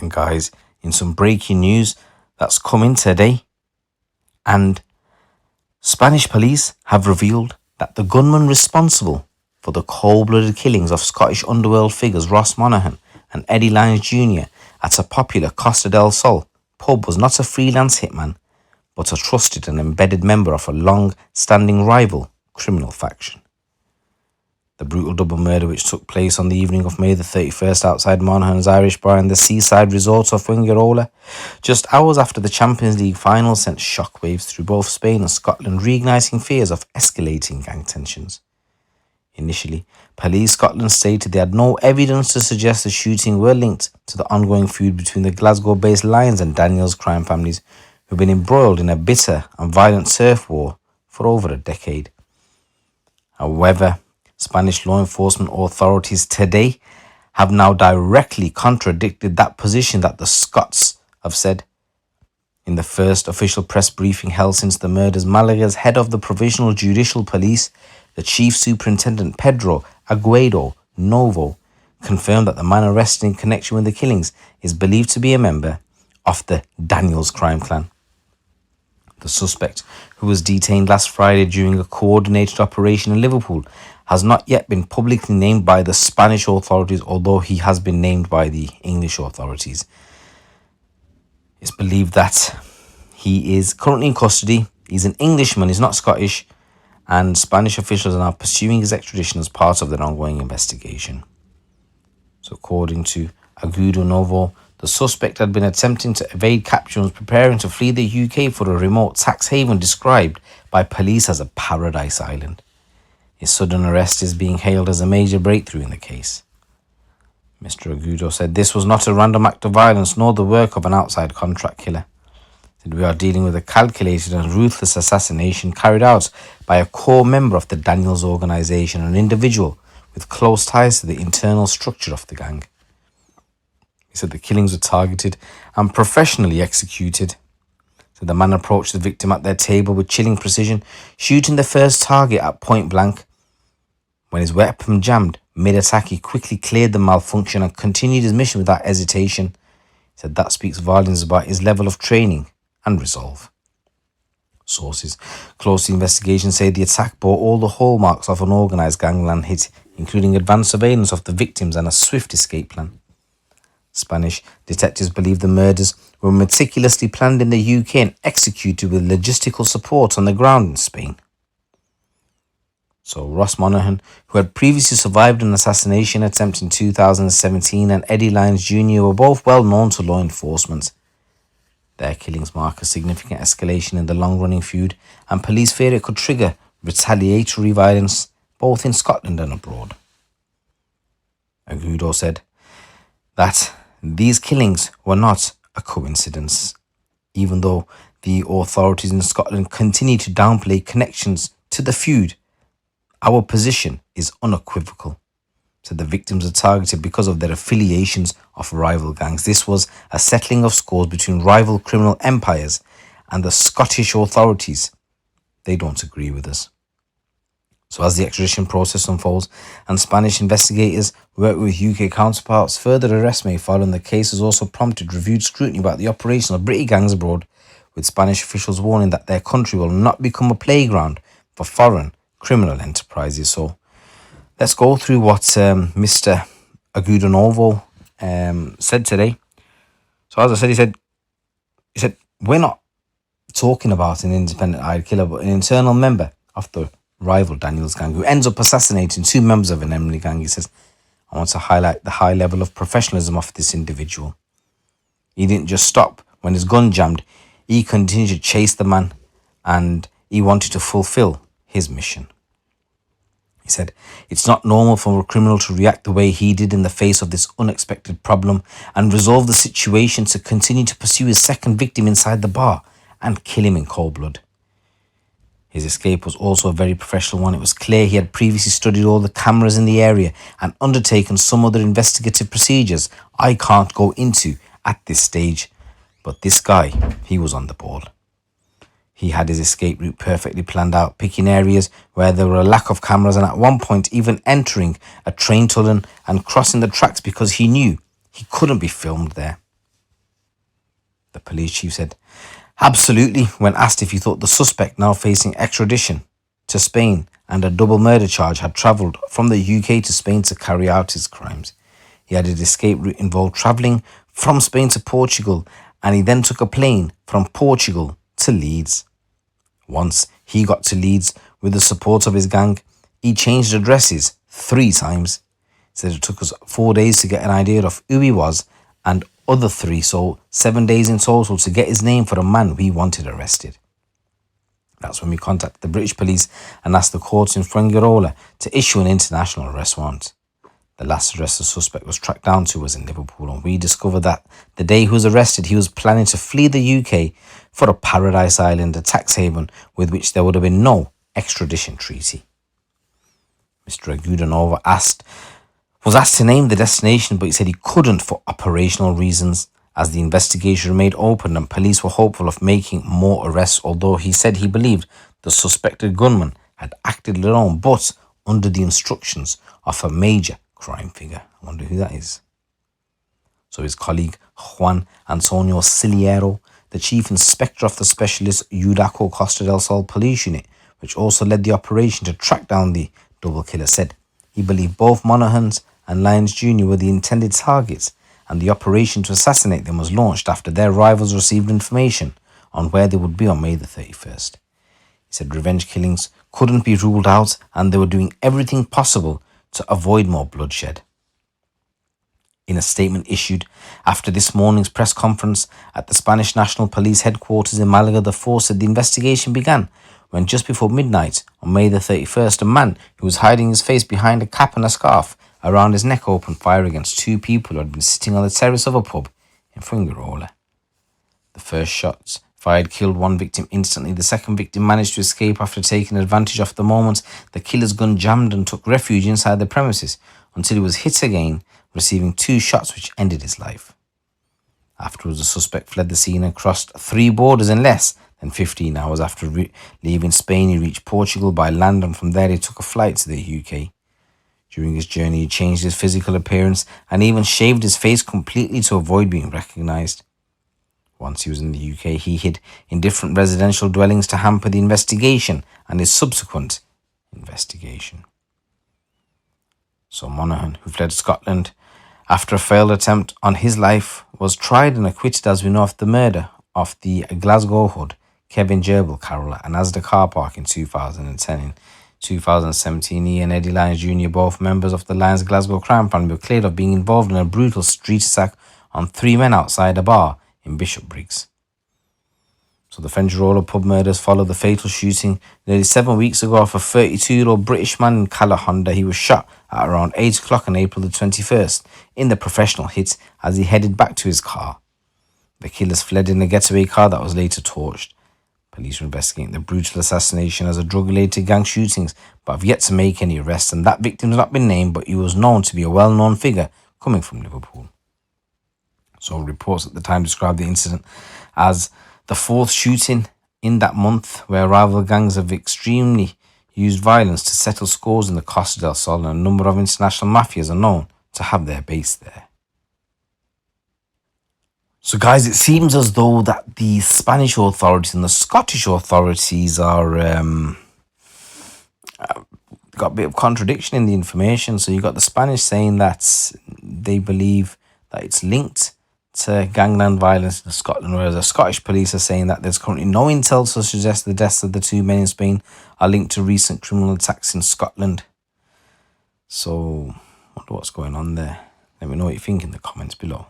And guys, in some breaking news that's coming today, and Spanish police have revealed that the gunman responsible for the cold-blooded killings of Scottish underworld figures Ross Monaghan and Eddie Lyons Jr. at a popular Costa del Sol pub was not a freelance hitman, but a trusted and embedded member of a long-standing rival criminal faction. The brutal double murder, which took place on the evening of May the 31st outside Monaghans Irish Bar in the seaside resort of Fuengirola, just hours after the Champions League final, sent shockwaves through both Spain and Scotland, reigniting fears of escalating gang tensions. Initially, Police Scotland stated they had no evidence to suggest the shooting were linked to the ongoing feud between the Glasgow-based Lyons and Daniels crime families, who've been embroiled in a bitter and violent turf war for over a decade. However, Spanish law enforcement authorities today have now directly contradicted that position that the Scots have said. In the first official press briefing held since the murders, Malaga's head of the Provisional Judicial Police, the Chief Superintendent Pedro Aguado Novo, confirmed that the man arrested in connection with the killings is believed to be a member of the Daniels crime clan. The suspect, who was detained last Friday during a coordinated operation in Liverpool, has not yet been publicly named by the Spanish authorities, although he has been named by the English authorities. It's believed that he is currently in custody. He's an Englishman, he's not Scottish, and Spanish officials are now pursuing his extradition as part of their ongoing investigation. So according to Agudo Novo, the suspect had been attempting to evade capture and was preparing to flee the UK for a remote tax haven described by police as a paradise island. His sudden arrest is being hailed as a major breakthrough in the case. Mr. Agudo said this was not a random act of violence nor the work of an outside contract killer. He said we are dealing with a calculated and ruthless assassination carried out by a core member of the Daniels organisation, an individual with close ties to the internal structure of the gang. He said the killings were targeted and professionally executed. So the man approached the victim at their table with chilling precision, shooting the first target at point blank. When his weapon jammed mid-attack, he quickly cleared the malfunction and continued his mission without hesitation. He said that speaks volumes about his level of training and resolve. Sources close to the investigation say the attack bore all the hallmarks of an organised gangland hit, including advanced surveillance of the victims and a swift escape plan. Spanish detectives believe the murders were meticulously planned in the UK and executed with logistical support on the ground in Spain. So Ross Monaghan, who had previously survived an assassination attempt in 2017, and Eddie Lyons Jr. were both well known to law enforcement. Their killings mark a significant escalation in the long-running feud, and police fear it could trigger retaliatory violence both in Scotland and abroad. Agudo said that these killings were not a coincidence, even though the authorities in Scotland continue to downplay connections to the feud. Our position is unequivocal. So the victims are targeted because of their affiliations of rival gangs. This was a settling of scores between rival criminal empires, and the Scottish authorities, they don't agree with us. So as the extradition process unfolds and Spanish investigators work with UK counterparts, further arrests may follow, and the case has also prompted reviewed scrutiny about the operation of British gangs abroad, with Spanish officials warning that their country will not become a playground for foreign criminal enterprises. So let's go through what Mr. Agudo Novo said today. So as I said, he said we're not talking about an independent hired killer, but an internal member of the rival Daniels gang who ends up assassinating two members of an enemy gang. He says, I want to highlight the high level of professionalism of this individual. He didn't just stop when his gun jammed. He continued to chase the man, and he wanted to fulfill his mission. He said, it's not normal for a criminal to react the way he did in the face of this unexpected problem and resolve the situation to continue to pursue his second victim inside the bar and kill him in cold blood. His escape was also a very professional one. It was clear he had previously studied all the cameras in the area and undertaken some other investigative procedures I can't go into at this stage. But this guy, he was on the ball. He had his escape route perfectly planned out, picking areas where there were a lack of cameras, and at one point even entering a train tunnel and crossing the tracks because he knew he couldn't be filmed there. The police chief said, "Absolutely," when asked if he thought the suspect, now facing extradition to Spain and a double murder charge, had travelled from the UK to Spain to carry out his crimes. He added his escape route involved travelling from Spain to Portugal, and he then took a plane from Portugal to Leeds. Once he got to Leeds with the support of his gang, he changed addresses 3 times. He said it took us 4 days to get an idea of who he was, and other 3, so 7 days in total, to get his name for a man we wanted arrested. That's when we contacted the British police and asked the courts in Fuengirola to issue an international arrest warrant. The last address the suspect was tracked down to was in Liverpool, and we discovered that the day he was arrested, he was planning to flee the UK for a paradise island, a tax haven with which there would have been no extradition treaty. Mr. Agudanova was asked to name the destination, but he said he couldn't for operational reasons, as the investigation remained open and police were hopeful of making more arrests, although he said he believed the suspected gunman had acted alone, but under the instructions of a major crime figure. I wonder who that is. So his colleague Juan Antonio Ciliero, the chief inspector of the specialist Udaco Costa del Sol police unit, which also led the operation to track down the double killer, said he believed both Monaghans and Lyons Jr. were the intended targets, and the operation to assassinate them was launched after their rivals received information on where they would be on May the 31st. He said revenge killings couldn't be ruled out, and they were doing everything possible to avoid more bloodshed. In a statement issued after this morning's press conference at the Spanish National Police headquarters in Malaga, the force said the investigation began when just before midnight on May the 31st, a man who was hiding his face behind a cap and a scarf around his neck opened fire against 2 people who had been sitting on the terrace of a pub in Fuengirola. The first shots fired killed 1 victim instantly. The second victim managed to escape after taking advantage of the moment the killer's gun jammed and took refuge inside the premises until he was hit again, receiving 2 shots which ended his life. Afterwards, the suspect fled the scene and crossed 3 borders in less than 15 hours. After leaving Spain, he reached Portugal by land, and from there he took a flight to the UK. During his journey, he changed his physical appearance and even shaved his face completely to avoid being recognised. Once he was in the UK, he hid in different residential dwellings to hamper the investigation and his subsequent investigation. So Monaghan, who fled Scotland after a failed attempt on his life, was tried and acquitted, as we know, of the murder of the Glasgow hood Kevin Gerbil Carroll at an Asda car park in 2010. In 2017, he and Eddie Lyons Jr., both members of the Lyons Glasgow crime family, were cleared of being involved in a brutal street attack on 3 men outside a bar in Bishopbriggs. So the Fuengirola pub murders followed the fatal shooting nearly 7 weeks ago of a 32-year-old British man in Cala. He was shot at around 8 o'clock on April the 21st in the professional hit as he headed back to his car. The killers fled in a getaway car that was later torched. Police are investigating the brutal assassination as a drug-related gang shootings, but have yet to make any arrests, and that victim has not been named, but he was known to be a well-known figure coming from Liverpool. So reports at the time described the incident as the 4th shooting in that month, where rival gangs have extremely used violence to settle scores in the Costa del Sol, and a number of international mafias are known to have their base there. So guys, it seems as though that the Spanish authorities and the Scottish authorities are got a bit of contradiction in the information. So you got the Spanish saying that they believe that it's linked to gangland violence in Scotland, whereas the Scottish police are saying that there's currently no intel to suggest the deaths of the 2 men in Spain are linked to recent criminal attacks in Scotland. So I wonder what's going on there. Let me know what you think in the comments below.